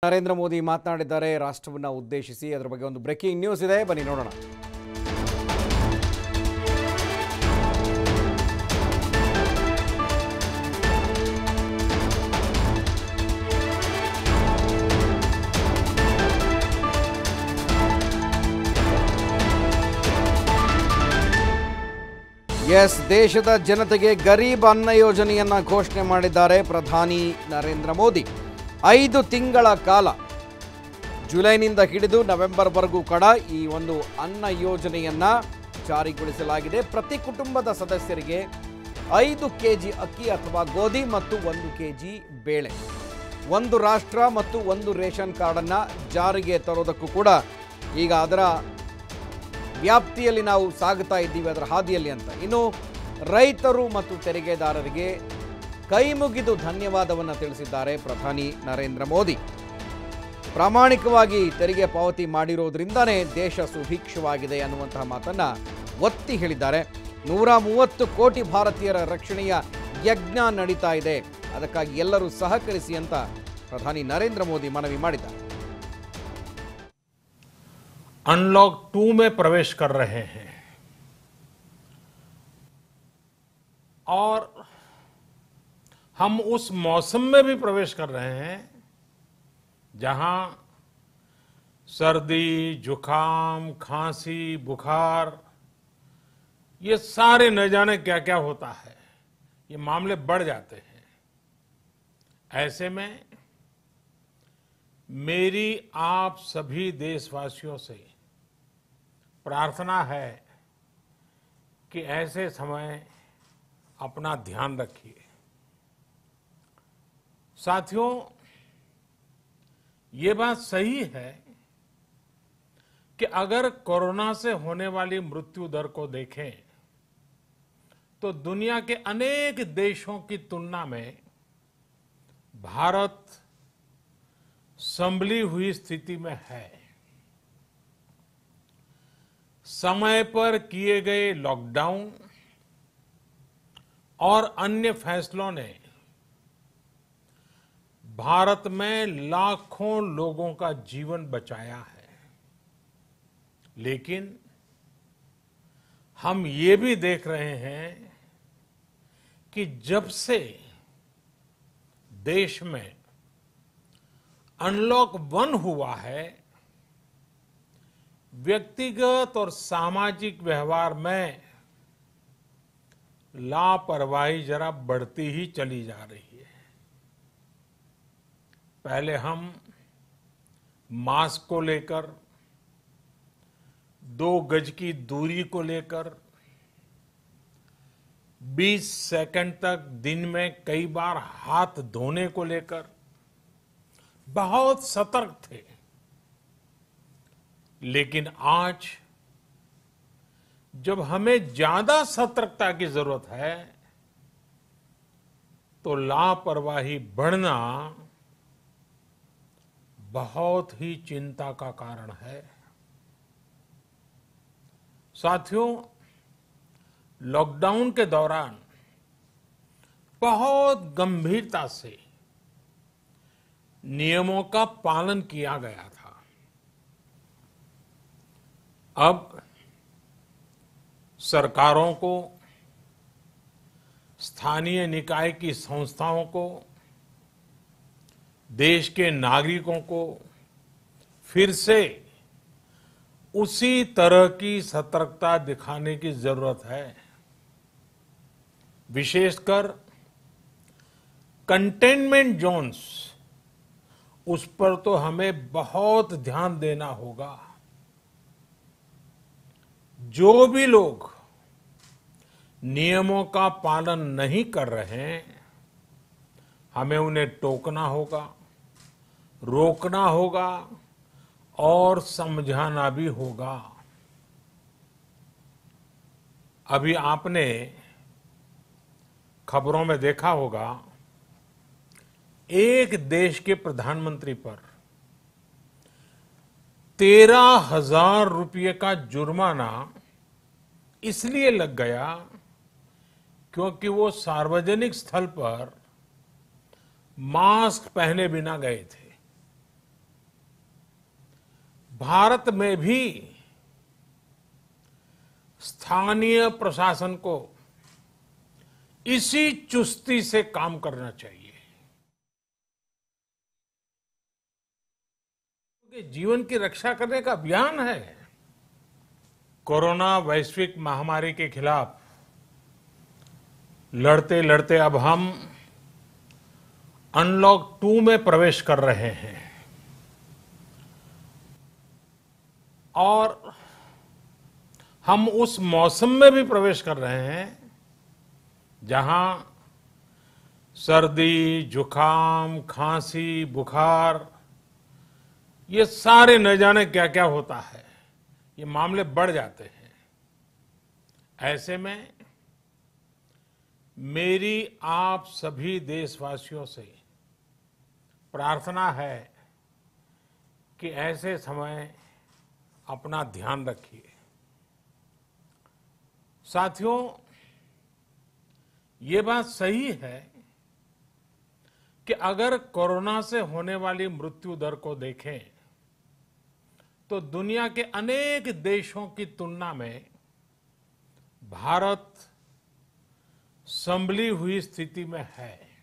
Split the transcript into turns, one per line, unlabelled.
ನರೇಂದ್ರ ಮೋದಿ ಮಾತನಾಡಿದ್ದಾರೆ ರಾಷ್ಟ್ರವನ್ನು ಉದ್ದೇಶಿಸಿ. ಅದರ ಬಗ್ಗೆ ಒಂದು ಬ್ರೇಕಿಂಗ್ ನ್ಯೂಸ್ ಇದೆ, ಬನ್ನಿ ನೋಡೋಣ. ದೇಶದ ಜನತೆಗೆ ಗರೀಬ್ ಅನ್ನ ಯೋಜನೆಯನ್ನು ಘೋಷಣೆ ಮಾಡಿದ್ದಾರೆ ಪ್ರಧಾನಿ ನರೇಂದ್ರ ಮೋದಿ. 5 ತಿಂಗಳ ಕಾಲ ಜುಲೈನಿಂದ ಹಿಡಿದು ನವೆಂಬರ್ವರೆಗೂ ಕೂಡ ಈ ಒಂದು ಅನ್ನ ಯೋಜನೆಯನ್ನು ಜಾರಿಗೊಳಿಸಲಾಗಿದೆ. ಪ್ರತಿ ಕುಟುಂಬದ ಸದಸ್ಯರಿಗೆ 5 ಕೆಜಿ ಅಕ್ಕಿ ಅಥವಾ ಗೋಧಿ ಮತ್ತು 1 ಕೆಜಿ ಬೇಳೆ, ಒಂದು ರಾಷ್ಟ್ರ ಮತ್ತು ಒಂದು ರೇಷನ್ ಕಾರ್ಡನ್ನು ಜಾರಿಗೆ ತರೋದಕ್ಕೂ ಕೂಡ ಈಗ ಅದರ ವ್ಯಾಪ್ತಿಯಲ್ಲಿ ನಾವು ಸಾಗುತ್ತಾ ಇದ್ದೀವಿ, ಅದರ ಹಾದಿಯಲ್ಲಿ ಅಂತ. ಇನ್ನು ರೈತರು ಮತ್ತು ತೆರಿಗೆದಾರರಿಗೆ ಕೈ ಮುಗಿದು ಧನ್ಯವಾದವನ್ನು ತಿಳಿಸಿದ್ದಾರೆ ಪ್ರಧಾನಿ ನರೇಂದ್ರ ಮೋದಿ. ಪ್ರಾಮಾಣಿಕವಾಗಿ ತೆರಿಗೆ ಪಾವತಿ ಮಾಡಿರೋದ್ರಿಂದನೇ ದೇಶ ಸುಭಿಕ್ಷವಾಗಿದೆ ಅನ್ನುವಂತಹ ಮಾತನ್ನು ಒತ್ತಿ ಹೇಳಿದ್ದಾರೆ. 130 ಕೋಟಿ ಭಾರತೀಯರ ರಕ್ಷಣೆಯ ಯಜ್ಞ ನಡೀತಾ ಇದೆ, ಅದಕ್ಕಾಗಿ ಎಲ್ಲರೂ ಸಹಕರಿಸಿ ಅಂತ ಪ್ರಧಾನಿ ನರೇಂದ್ರ ಮೋದಿ ಮನವಿ ಮಾಡಿದ್ದಾರೆ.
अनलॉक 2 में प्रवेश कर रहे हैं और हम उस मौसम में भी प्रवेश कर रहे हैं जहां सर्दी, जुकाम, खांसी, बुखार, ये सारे न जाने क्या क्या होता है, ये मामले बढ़ जाते हैं. ऐसे में मेरी आप सभी देशवासियों से प्रार्थना है कि ऐसे समय अपना ध्यान रखिए. साथियों, ये बात सही है कि अगर कोरोना से होने वाली मृत्यु दर को देखें तो दुनिया के अनेक देशों की तुलना में भारत संभली हुई स्थिति में है. समय पर किए गए लॉकडाउन और अन्य फैसलों ने भारत में लाखों लोगों का जीवन बचाया है. लेकिन हम ये भी देख रहे हैं कि जब से देश में अनलॉक 1 हुआ है, व्यक्तिगत और सामाजिक व्यवहार में लापरवाही जरा बढ़ती ही चली जा रही है. पहले हम मास्क को लेकर, 2 गज की दूरी को लेकर 20 सेकंड तक दिन में कई बार हाथ धोने को लेकर बहुत सतर्क थे. लेकिन आज जब हमें ज्यादा सतर्कता की जरूरत है तो लापरवाही बढ़ना बहुत ही चिंता का कारण है. साथियों, लॉकडाउन के दौरान बहुत गंभीरता से नियमों का पालन किया गया था. अब सरकारों को, स्थानीय निकाय की संस्थाओं को, देश के नागरिकों को फिर से उसी तरह की सतर्कता दिखाने की जरूरत है. विशेषकर कंटेनमेंट जोन्स, उस पर तो हमें बहुत ध्यान देना होगा. जो भी लोग नियमों का पालन नहीं कर रहे हैं, हमें उन्हें टोकना होगा, रोकना होगा और समझाना भी होगा. अभी आपने खबरों में देखा होगा, एक देश के प्रधानमंत्री पर 13,000 रुपये का जुर्माना इसलिए लग गया क्योंकि वो सार्वजनिक स्थल पर मास्क पहने बिना गए थे. भारत में भी स्थानीय प्रशासन को इसी चुस्ती से काम करना चाहिए। जीवन की रक्षा करने का अभियान है। कोरोना वैश्विक महामारी के खिलाफ लड़ते लड़ते अब हम अनलॉक 2 में प्रवेश कर रहे हैं और हम उस मौसम में भी प्रवेश कर रहे हैं जहां सर्दी, जुकाम, खांसी, बुखार, ये सारे न जाने क्या क्या होता है, ये मामले बढ़ जाते हैं। ऐसे में मेरी आप सभी देशवासियों से प्रार्थना है कि ऐसे समय अपना ध्यान रखिए। साथियों, ये बात सही है कि अगर कोरोना से होने वाली मृत्यु दर को देखें तो दुनिया के अनेक देशों की तुलना में भारत संभली हुई स्थिति में है।